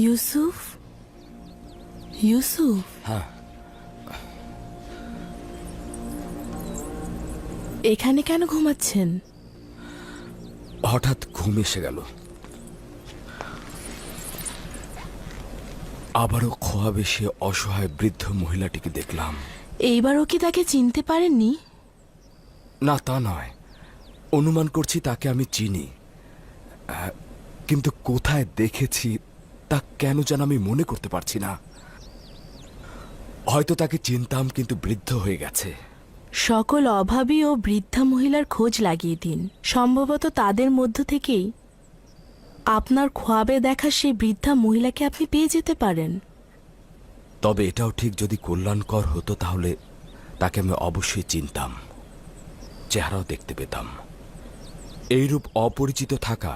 ইউসুফ, ইউসুফ, হ্যাঁ, এখানে কেন ঘুমাচ্ছেন? হঠাৎ ঘুম এসে গেল। আবারও খোয়াবে সে অসহায় বৃদ্ধ মহিলাটিকে দেখলাম। এইবারও কি তাকে চিনতে পারেননি? না, তা নয়, অনুমান করছি তাকে আমি চিনি, কিন্তু কোথায় দেখেছি তা কেন যেন আমি মনে করতে পারছি না। হয়তো তাকে চিনতাম, কিন্তু বৃদ্ধ হয়ে গেছে। সকল অভাবী ও বৃদ্ধা মহিলার খোঁজ লাগিয়ে দিন, সম্ভবত তাদের মধ্য থেকেই আপনার খোয়াবে দেখা সেই বৃদ্ধা মহিলাকে আপনি পেয়ে যেতে পারেন। তবে এটাও ঠিক, যদি কল্যাণকর হতো তাহলে তাকে আমি অবশ্যই চিনতাম, চেহারাও দেখতে পেতাম। এইরূপ অপরিচিত থাকা